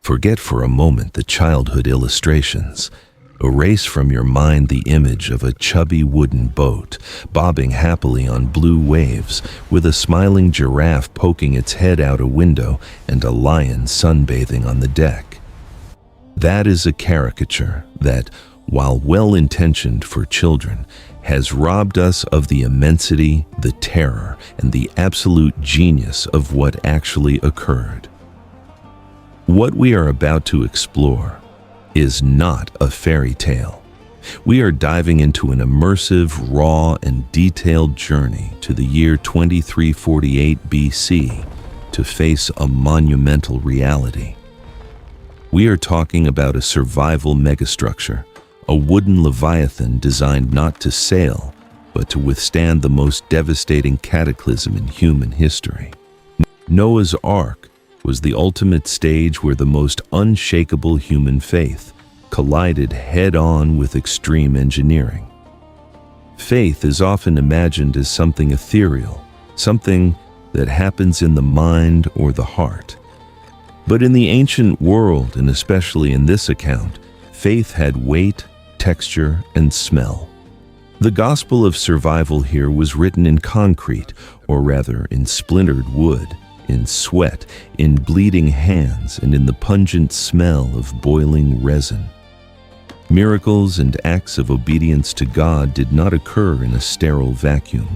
Forget for a moment the childhood illustrations. Erase from your mind the image of a chubby wooden boat bobbing happily on blue waves with a smiling giraffe poking its head out a window and a lion sunbathing on the deck. That is a caricature that, while well-intentioned for children, has robbed us of the immensity, the terror, and the absolute genius of what actually occurred. What we are about to explore is not a fairy tale. We are diving into an immersive, raw, and detailed journey to the year 2348 BC to face a monumental reality. We are talking about a survival megastructure, a wooden leviathan designed not to sail, but to withstand the most devastating cataclysm in human history. Noah's Ark was the ultimate stage where the most unshakable human faith collided head-on with extreme engineering. Faith is often imagined as something ethereal, something that happens in the mind or the heart. But in the ancient world, and especially in this account, faith had weight, texture, and smell. The gospel of survival here was written in concrete, or rather in splintered wood, in sweat, in bleeding hands, and in the pungent smell of boiling resin. Miracles and acts of obedience to God did not occur in a sterile vacuum.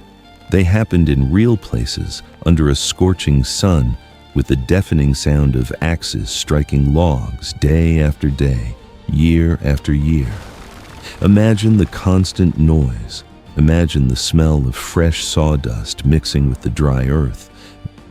They happened in real places, under a scorching sun, with the deafening sound of axes striking logs day after day, year after year. Imagine the constant noise. Imagine the smell of fresh sawdust mixing with the dry earth.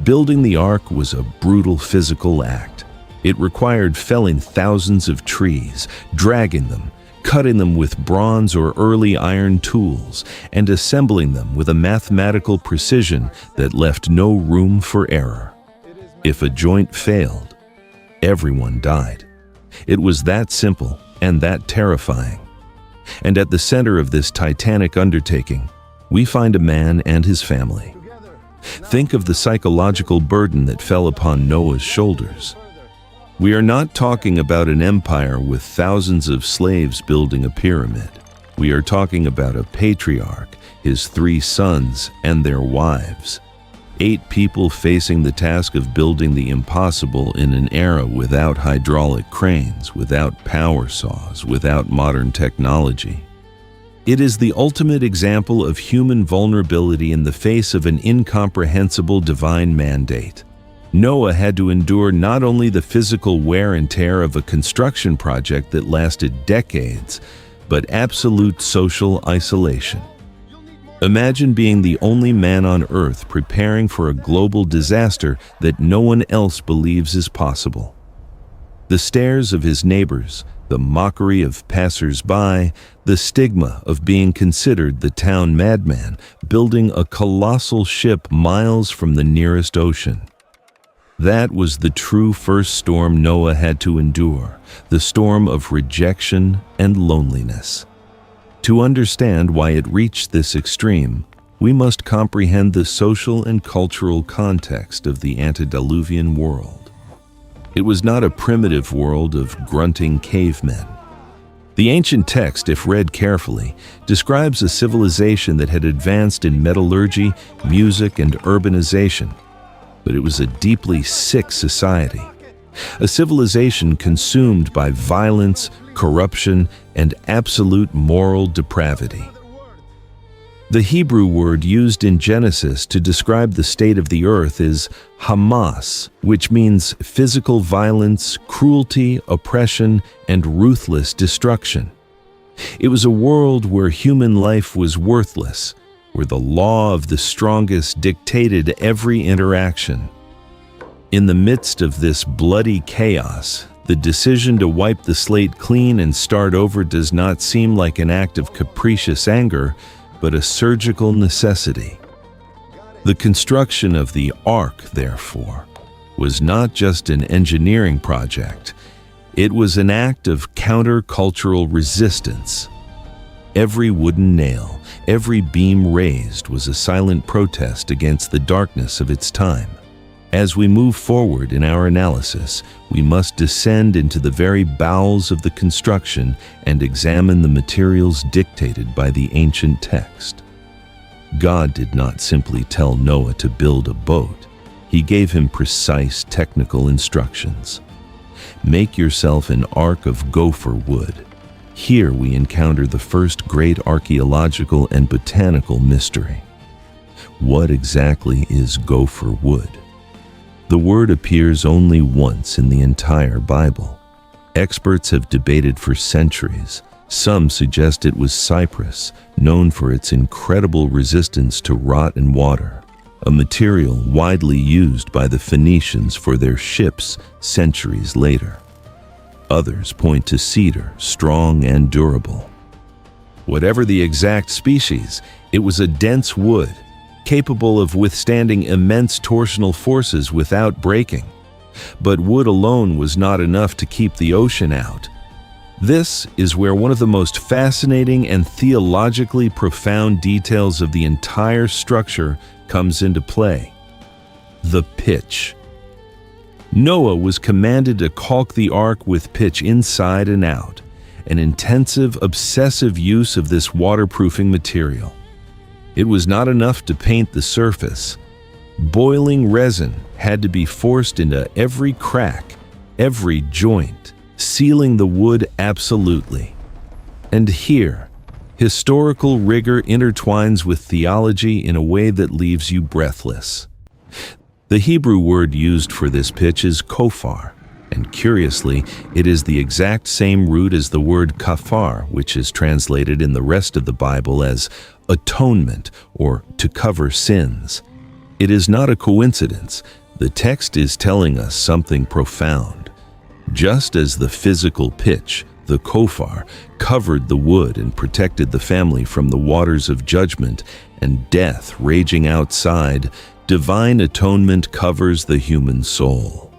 Building the ark was a brutal physical act. It required felling thousands of trees, dragging them, cutting them with bronze or early iron tools, and assembling them with a mathematical precision that left no room for error. If a joint failed, everyone died. It was that simple and that terrifying. And at the center of this titanic undertaking, we find a man and his family. Think of the psychological burden that fell upon Noah's shoulders. We are not talking about an empire with thousands of slaves building a pyramid. We are talking about a patriarch, his 3 sons, and their wives. 8 people facing the task of building the impossible in an era without hydraulic cranes, without power saws, without modern technology. It is the ultimate example of human vulnerability in the face of an incomprehensible divine mandate. Noah had to endure not only the physical wear and tear of a construction project that lasted decades, but absolute social isolation. Imagine being the only man on Earth preparing for a global disaster that no one else believes is possible. The stares of his neighbors, the mockery of passers-by, the stigma of being considered the town madman, building a colossal ship miles from the nearest ocean. That was the true first storm Noah had to endure, the storm of rejection and loneliness. To understand why it reached this extreme, we must comprehend the social and cultural context of the antediluvian world. It was not a primitive world of grunting cavemen. The ancient text, if read carefully, describes a civilization that had advanced in metallurgy, music, and urbanization. But it was a deeply sick society. A civilization consumed by violence, corruption, and absolute moral depravity. The Hebrew word used in Genesis to describe the state of the earth is Hamas, which means physical violence, cruelty, oppression, and ruthless destruction. It was a world where human life was worthless, where the law of the strongest dictated every interaction. In the midst of this bloody chaos, the decision to wipe the slate clean and start over does not seem like an act of capricious anger, but a surgical necessity. The construction of the ark, therefore, was not just an engineering project. It was an act of counter-cultural resistance. Every wooden nail, every beam raised was a silent protest against the darkness of its time. As we move forward in our analysis, we must descend into the very bowels of the construction and examine the materials dictated by the ancient text. God did not simply tell Noah to build a boat. He gave him precise technical instructions. Make yourself an ark of gopher wood. Here we encounter the first great archaeological and botanical mystery. What exactly is gopher wood? The word appears only once in the entire Bible. Experts have debated for centuries. Some suggest it was cypress, known for its incredible resistance to rot and water, a material widely used by the Phoenicians for their ships centuries later. Others point to cedar, strong and durable. Whatever the exact species, it was a dense wood, capable of withstanding immense torsional forces without breaking. But wood alone was not enough to keep the ocean out. This is where one of the most fascinating and theologically profound details of the entire structure comes into play: the pitch. Noah was commanded to caulk the ark with pitch inside and out, an intensive, obsessive use of this waterproofing material. It was not enough to paint the surface. Boiling resin had to be forced into every crack, every joint, sealing the wood absolutely. And here, historical rigor intertwines with theology in a way that leaves you breathless. The Hebrew word used for this pitch is kofar, and curiously, it is the exact same root as the word kafar, which is translated in the rest of the Bible as atonement or to cover sins. It is not a coincidence. The text is telling us something profound. Just as the physical pitch, the kofar, covered the wood and protected the family from the waters of judgment and death raging outside, divine atonement covers the human soul.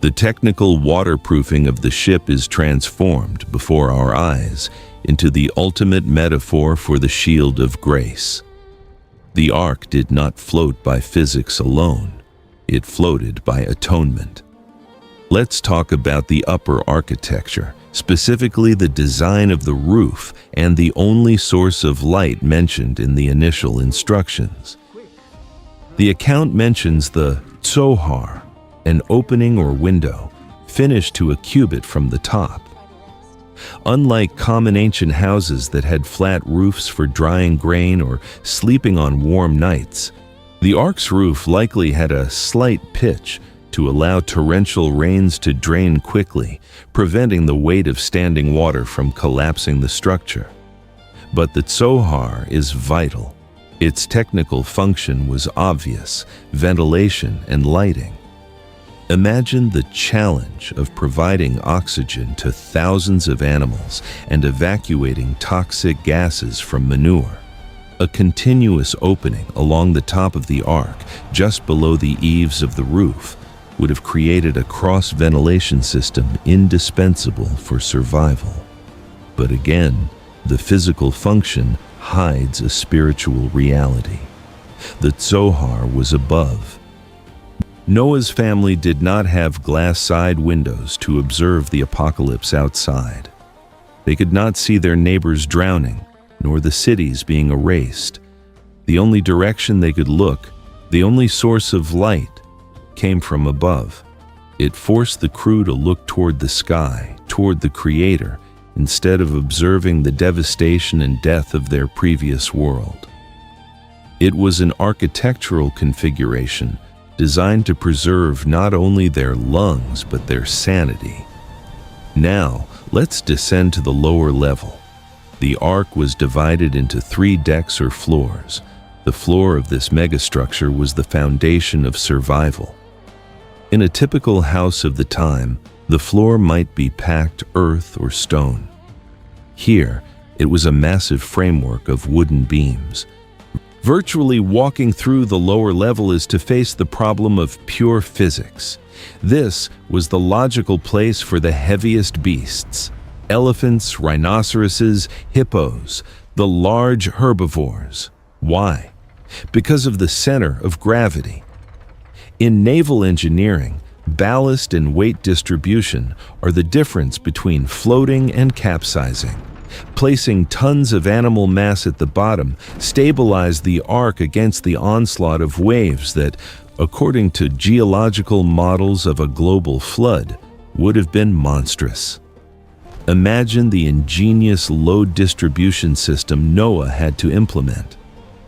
The technical waterproofing of the ship is transformed before our eyes into the ultimate metaphor for the shield of grace. The ark did not float by physics alone. It floated by atonement. Let's talk about the upper architecture, specifically the design of the roof and the only source of light mentioned in the initial instructions. The account mentions the tsohar, an opening or window, finished to a cubit from the top. Unlike common ancient houses that had flat roofs for drying grain or sleeping on warm nights, the ark's roof likely had a slight pitch to allow torrential rains to drain quickly, preventing the weight of standing water from collapsing the structure. But the tsohar is vital. Its technical function was obvious: ventilation and lighting. Imagine the challenge of providing oxygen to thousands of animals and evacuating toxic gases from manure. A continuous opening along the top of the ark, just below the eaves of the roof, would have created a cross-ventilation system indispensable for survival. But again, the physical function hides a spiritual reality. The tsohar was above. Noah's family did not have glass side windows to observe the apocalypse outside. They could not see their neighbors drowning, nor the cities being erased. The only direction they could look, the only source of light, came from above. It forced the crew to look toward the sky, toward the Creator, instead of observing the devastation and death of their previous world. It was an architectural configuration designed to preserve not only their lungs but their sanity. Now, let's descend to the lower level. The ark was divided into 3 decks or floors. The floor of this megastructure was the foundation of survival. In a typical house of the time, the floor might be packed earth or stone. Here, it was a massive framework of wooden beams. Virtually walking through the lower level is to face the problem of pure physics. This was the logical place for the heaviest beasts: elephants, rhinoceroses, hippos, the large herbivores. Why? Because of the center of gravity. In naval engineering, ballast and weight distribution are the difference between floating and capsizing. Placing tons of animal mass at the bottom stabilized the ark against the onslaught of waves that, according to geological models of a global flood, would have been monstrous. Imagine the ingenious load distribution system Noah had to implement.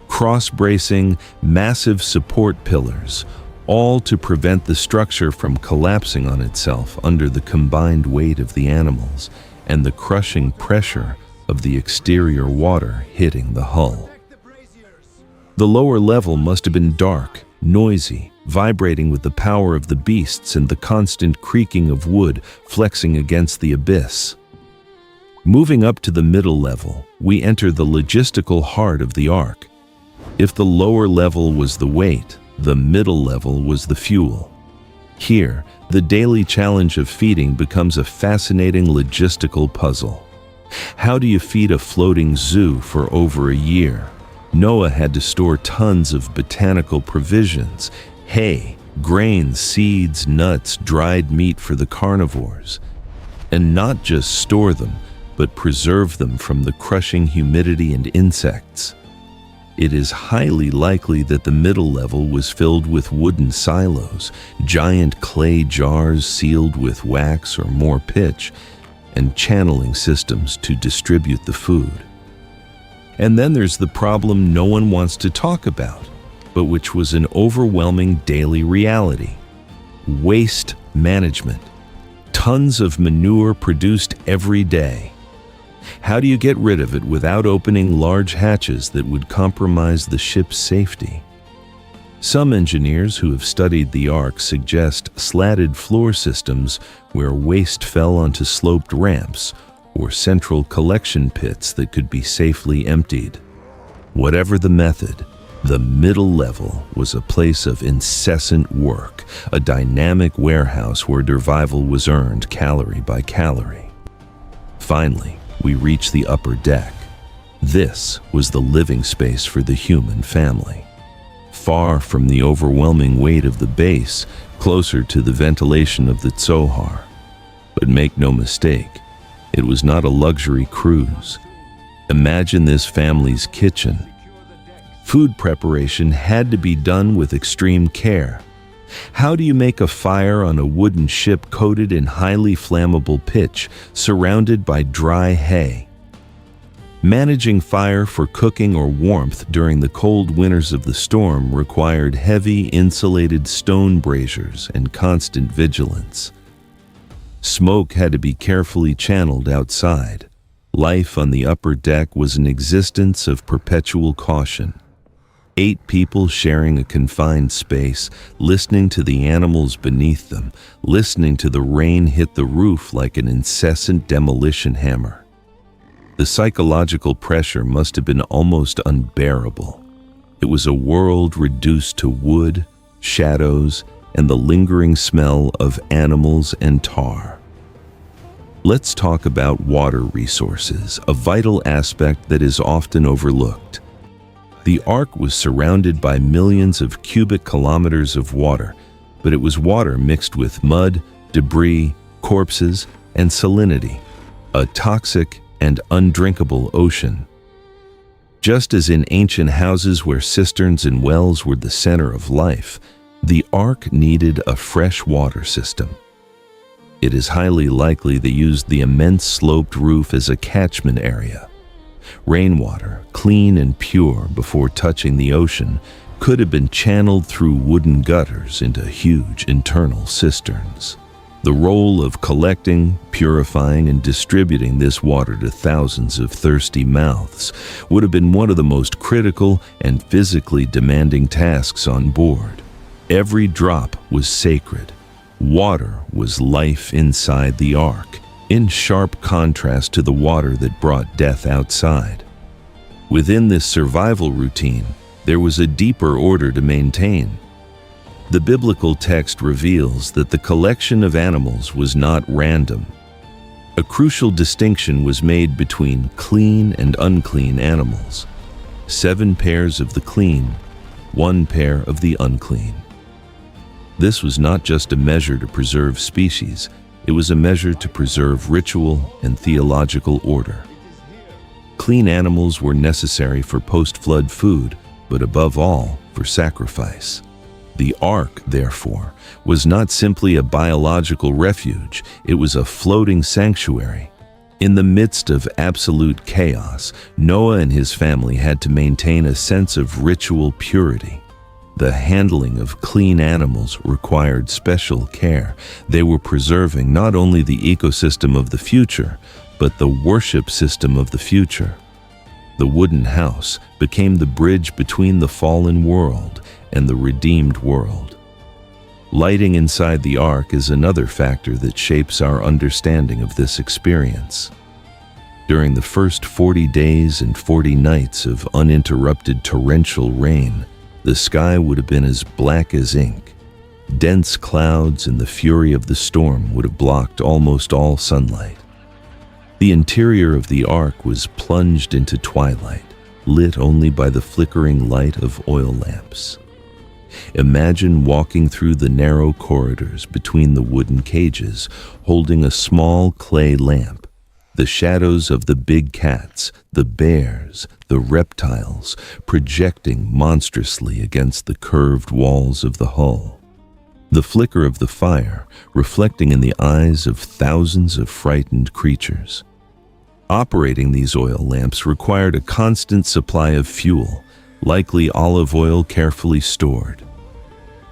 Cross-bracing, massive support pillars, all to prevent the structure from collapsing on itself under the combined weight of the animals and the crushing pressure of the exterior water hitting the hull. The lower level must have been dark, noisy, vibrating with the power of the beasts and the constant creaking of wood flexing against the abyss. Moving up to the middle level, we enter the logistical heart of the ark. If the lower level was the weight, the middle level was the fuel. Here, the daily challenge of feeding becomes a fascinating logistical puzzle. How do you feed a floating zoo for over a year? Noah had to store tons of botanical provisions, hay, grains, seeds, nuts, dried meat for the carnivores. And not just store them, but preserve them from the crushing humidity and insects. It is highly likely that the middle level was filled with wooden silos, giant clay jars sealed with wax or more pitch, and channeling systems to distribute the food. And then there's the problem no one wants to talk about, but which was an overwhelming daily reality: waste management. Tons of manure produced every day. How do you get rid of it without opening large hatches that would compromise the ship's safety? Some engineers who have studied the ark suggest slatted floor systems where waste fell onto sloped ramps or central collection pits that could be safely emptied. Whatever the method, the middle level was a place of incessant work, a dynamic warehouse where survival was earned calorie by calorie. Finally, we reach the upper deck. This was the living space for the human family. Far from the overwhelming weight of the base, closer to the ventilation of the Tsohar. But make no mistake, it was not a luxury cruise. Imagine this family's kitchen. Food preparation had to be done with extreme care. How do you make a fire on a wooden ship coated in highly flammable pitch, surrounded by dry hay? Managing fire for cooking or warmth during the cold winters of the storm required heavy, insulated stone braziers and constant vigilance. Smoke had to be carefully channeled outside. Life on the upper deck was an existence of perpetual caution. 8 people sharing a confined space, listening to the animals beneath them, listening to the rain hit the roof like an incessant demolition hammer. The psychological pressure must have been almost unbearable. It was a world reduced to wood, shadows, and the lingering smell of animals and tar. Let's talk about water resources, a vital aspect that is often overlooked. The ark was surrounded by millions of cubic kilometers of water, but it was water mixed with mud, debris, corpses, and salinity, a toxic and undrinkable ocean. Just as in ancient houses where cisterns and wells were the center of life, the ark needed a fresh water system. It is highly likely they used the immense sloped roof as a catchment area. Rainwater, clean and pure before touching the ocean, could have been channeled through wooden gutters into huge internal cisterns. The role of collecting, purifying, and distributing this water to thousands of thirsty mouths would have been one of the most critical and physically demanding tasks on board. Every drop was sacred. Water was life inside the ark, in sharp contrast to the water that brought death outside. Within this survival routine, there was a deeper order to maintain. The biblical text reveals that the collection of animals was not random. A crucial distinction was made between clean and unclean animals. 7 pairs of the clean, 1 pair of the unclean. This was not just a measure to preserve species, it was a measure to preserve ritual and theological order. Clean animals were necessary for post-flood food, but above all, for sacrifice. The ark, therefore, was not simply a biological refuge, it was a floating sanctuary. In the midst of absolute chaos, Noah and his family had to maintain a sense of ritual purity. The handling of clean animals required special care. They were preserving not only the ecosystem of the future, but the worship system of the future. The wooden house became the bridge between the fallen world and the redeemed world. Lighting inside the ark is another factor that shapes our understanding of this experience. During the first 40 days and 40 nights of uninterrupted torrential rain, the sky would have been as black as ink. Dense clouds and the fury of the storm would have blocked almost all sunlight. The interior of the ark was plunged into twilight, lit only by the flickering light of oil lamps. Imagine walking through the narrow corridors between the wooden cages, holding a small clay lamp. The shadows of the big cats, the bears, the reptiles, projecting monstrously against the curved walls of the hull. The flicker of the fire reflecting in the eyes of thousands of frightened creatures. Operating these oil lamps required a constant supply of fuel, likely olive oil carefully stored.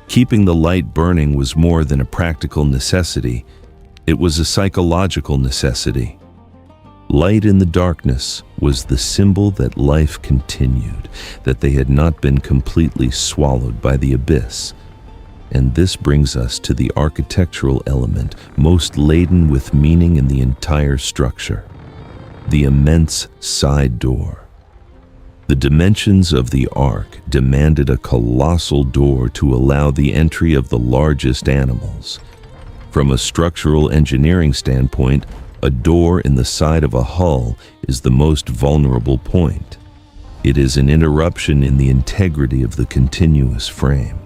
Keeping the light burning was more than a practical necessity, it was a psychological necessity. Light in the darkness was the symbol that life continued, that they had not been completely swallowed by the abyss. And this brings us to the architectural element most laden with meaning in the entire structure: the immense side door. The dimensions of the ark demanded a colossal door to allow the entry of the largest animals. From a structural engineering standpoint, a door in the side of a hull is the most vulnerable point. It is an interruption in the integrity of the continuous frame.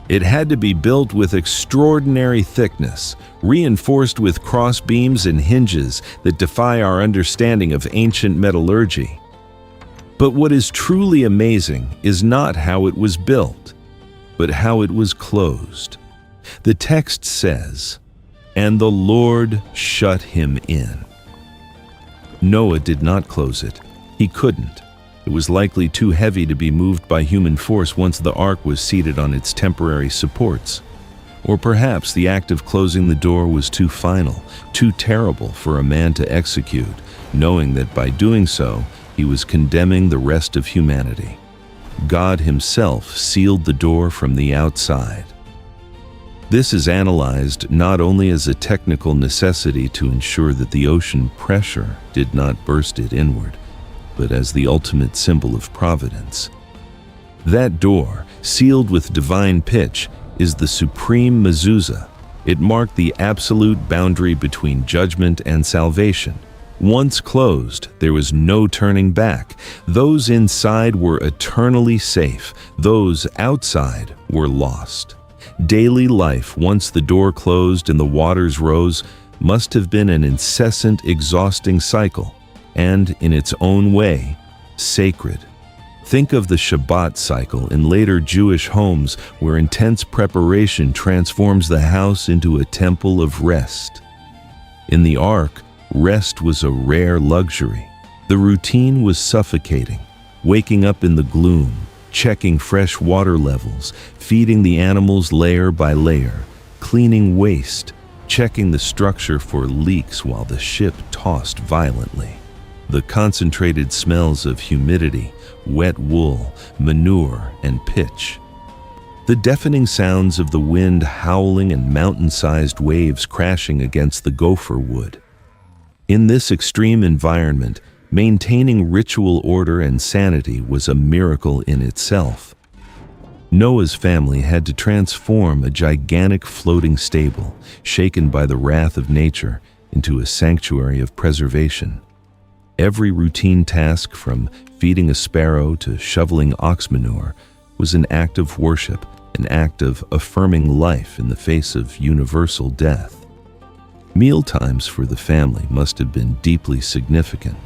It had to be built with extraordinary thickness, reinforced with cross beams and hinges that defy our understanding of ancient metallurgy. But what is truly amazing is not how it was built, but how it was closed. The text says, "And the Lord shut him in." Noah did not close it. He couldn't. It was likely too heavy to be moved by human force once the ark was seated on its temporary supports. Or perhaps the act of closing the door was too final, too terrible for a man to execute, knowing that by doing so, he was condemning the rest of humanity. God himself sealed the door from the outside. This is analyzed not only as a technical necessity to ensure that the ocean pressure did not burst it inward, but as the ultimate symbol of providence. That door, sealed with divine pitch, is the supreme mezuzah. It marked the absolute boundary between judgment and salvation. Once closed, there was no turning back. Those inside were eternally safe. Those outside were lost. Daily life, once the door closed and the waters rose, must have been an incessant, exhausting cycle, and, in its own way, sacred. Think of the Shabbat cycle in later Jewish homes where intense preparation transforms the house into a temple of rest. In the ark, rest was a rare luxury. The routine was suffocating, waking up in the gloom, checking fresh water levels, feeding the animals layer by layer, cleaning waste, checking the structure for leaks while the ship tossed violently. The concentrated smells of humidity, wet wool, manure, and pitch. The deafening sounds of the wind howling and mountain-sized waves crashing against the gopher wood. In this extreme environment, maintaining ritual order and sanity was a miracle in itself. Noah's family had to transform a gigantic floating stable, shaken by the wrath of nature, into a sanctuary of preservation. Every routine task, from feeding a sparrow to shoveling ox manure, was an act of worship, an act of affirming life in the face of universal death. Meal times for the family must have been deeply significant.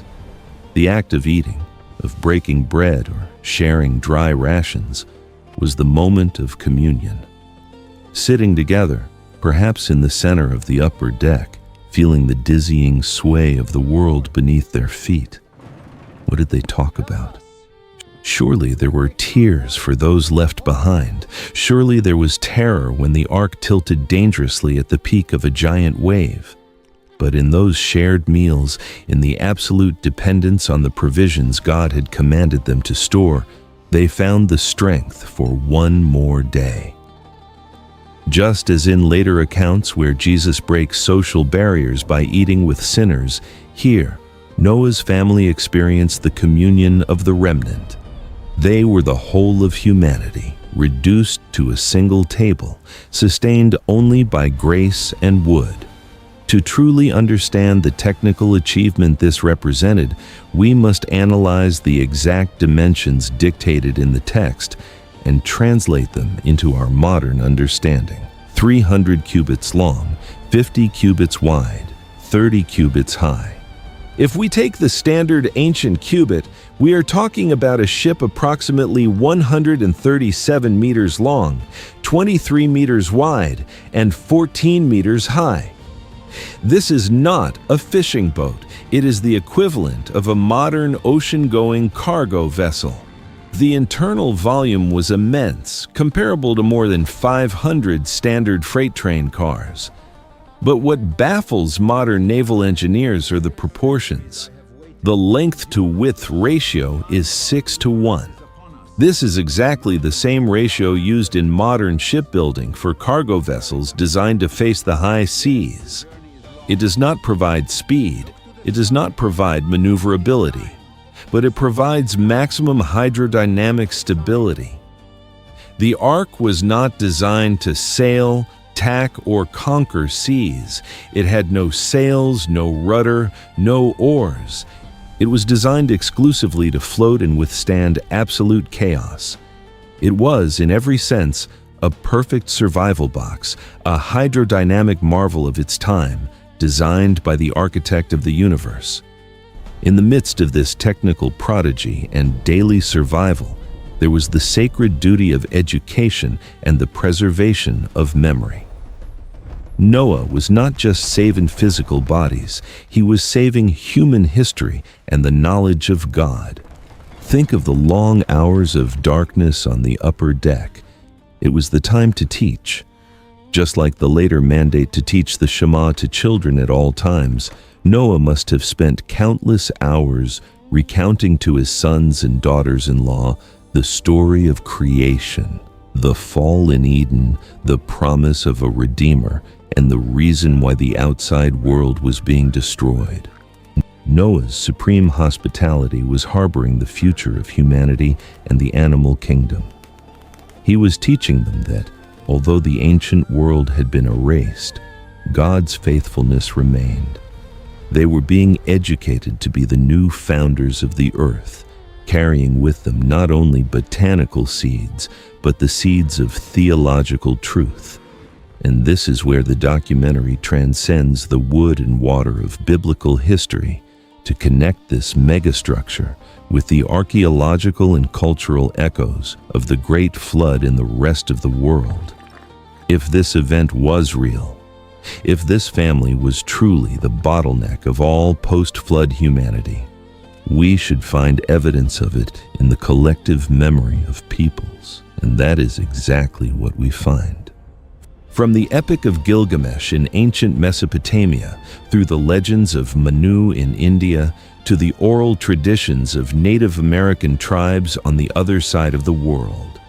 The act of eating, of breaking bread or sharing dry rations, was the moment of communion. Sitting together, perhaps in the center of the upper deck, feeling the dizzying sway of the world beneath their feet. What did they talk about? Surely there were tears for those left behind. Surely there was terror when the ark tilted dangerously at the peak of a giant wave. But in those shared meals, in the absolute dependence on the provisions God had commanded them to store, they found the strength for one more day. Just as in later accounts where Jesus breaks social barriers by eating with sinners, here, Noah's family experienced the communion of the remnant. They were the whole of humanity, reduced to a single table, sustained only by grace and wood. To truly understand the technical achievement this represented, we must analyze the exact dimensions dictated in the text and translate them into our modern understanding. 300 cubits long, 50 cubits wide, 30 cubits high. If we take the standard ancient cubit, we are talking about a ship approximately 137 meters long, 23 meters wide, and 14 meters high. This is not a fishing boat. It is the equivalent of a modern ocean-going cargo vessel. The internal volume was immense, comparable to more than 500 standard freight train cars. But what baffles modern naval engineers are the proportions. The length-to-width ratio is 6:1. This is exactly the same ratio used in modern shipbuilding for cargo vessels designed to face the high seas. It does not provide speed, it does not provide maneuverability, but it provides maximum hydrodynamic stability. The Ark was not designed to sail, tack, or conquer seas. It had no sails, no rudder, no oars. It was designed exclusively to float and withstand absolute chaos. It was, in every sense, a perfect survival box, a hydrodynamic marvel of its time, designed by the architect of the universe. In the midst of this technical prodigy and daily survival, there was the sacred duty of education and the preservation of memory. Noah was not just saving physical bodies, he was saving human history and the knowledge of God. Think of the long hours of darkness on the upper deck. It was the time to teach. Just like the later mandate to teach the Shema to children at all times, Noah must have spent countless hours recounting to his sons and daughters-in-law the story of creation, the fall in Eden, the promise of a Redeemer, and the reason why the outside world was being destroyed. Noah's supreme hospitality was harboring the future of humanity and the animal kingdom. He was teaching them that, although the ancient world had been erased, God's faithfulness remained. They were being educated to be the new founders of the earth, carrying with them not only botanical seeds, but the seeds of theological truth. And this is where the documentary transcends the wood and water of biblical history to connect this megastructure with the archaeological and cultural echoes of the Great Flood in the rest of the world. If this event was real, if this family was truly the bottleneck of all post-flood humanity, we should find evidence of it in the collective memory of peoples, and that is exactly what we find. From the Epic of Gilgamesh in ancient Mesopotamia, through the legends of Manu in India, to the oral traditions of Native American tribes on the other side of the world,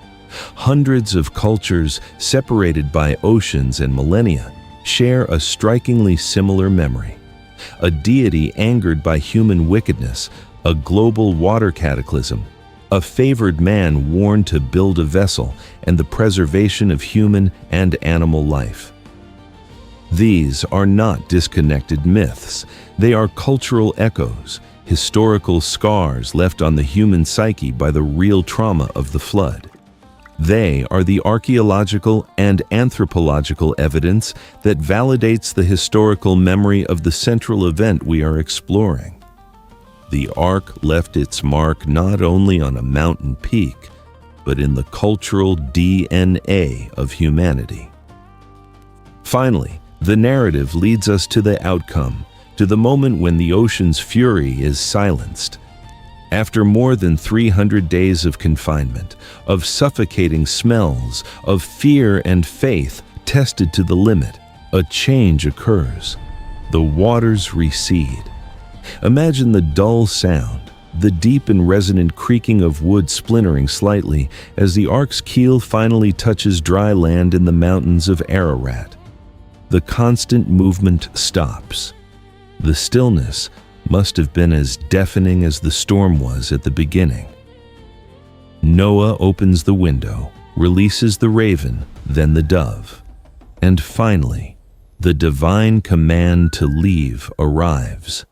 hundreds of cultures separated by oceans and millennia share a strikingly similar memory. A deity angered by human wickedness, a global water cataclysm, a favored man warned to build a vessel, and the preservation of human and animal life. These are not disconnected myths. They are cultural echoes, historical scars left on the human psyche by the real trauma of the flood. They are the archaeological and anthropological evidence that validates the historical memory of the central event we are exploring. The Ark left its mark not only on a mountain peak, but in the cultural DNA of humanity. Finally, the narrative leads us to the outcome, to the moment when the ocean's fury is silenced. After more than 300 days of confinement, of suffocating smells, of fear and faith tested to the limit, a change occurs. The waters recede. Imagine the dull sound, the deep and resonant creaking of wood splintering slightly as the Ark's keel finally touches dry land in the mountains of Ararat. The constant movement stops. The stillness must have been as deafening as the storm was at the beginning. Noah opens the window, releases the raven, then the dove. And finally, the divine command to leave arrives.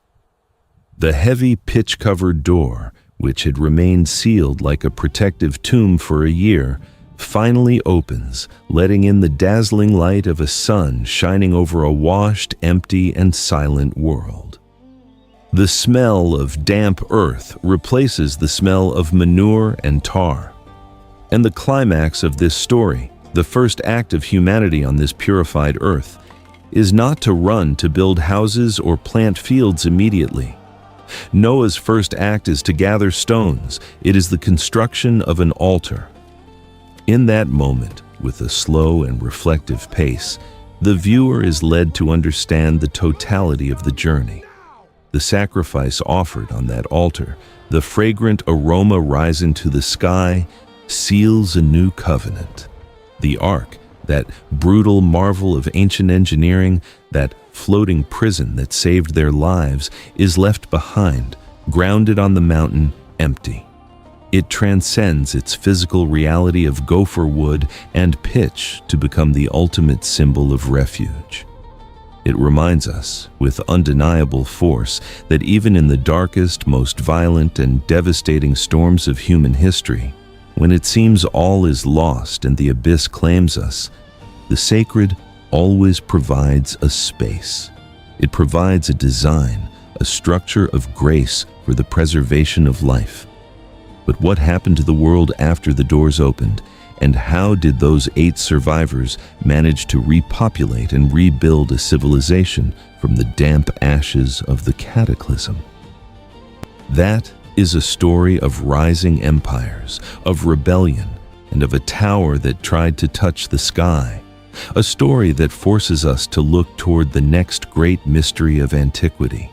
The heavy pitch-covered door, which had remained sealed like a protective tomb for a year, finally opens, letting in the dazzling light of a sun shining over a washed, empty, and silent world. The smell of damp earth replaces the smell of manure and tar. And the climax of this story, the first act of humanity on this purified earth, is not to run to build houses or plant fields immediately. Noah's first act is to gather stones. It is the construction of an altar. In that moment, with a slow and reflective pace, the viewer is led to understand the totality of the journey. The sacrifice offered on that altar, the fragrant aroma rising to the sky, seals a new covenant. The Ark, that brutal marvel of ancient engineering, that floating prison that saved their lives, is left behind, grounded on the mountain, empty. It transcends its physical reality of gopher wood and pitch to become the ultimate symbol of refuge. It reminds us, with undeniable force, that even in the darkest, most violent and devastating storms of human history, when it seems all is lost and the abyss claims us, the sacred always provides a space. It provides a design, a structure of grace for the preservation of life. But what happened to the world after the doors opened? And how did those 8 survivors manage to repopulate and rebuild a civilization from the damp ashes of the cataclysm? That is a story of rising empires, of rebellion, and of a tower that tried to touch the sky. A story that forces us to look toward the next great mystery of antiquity.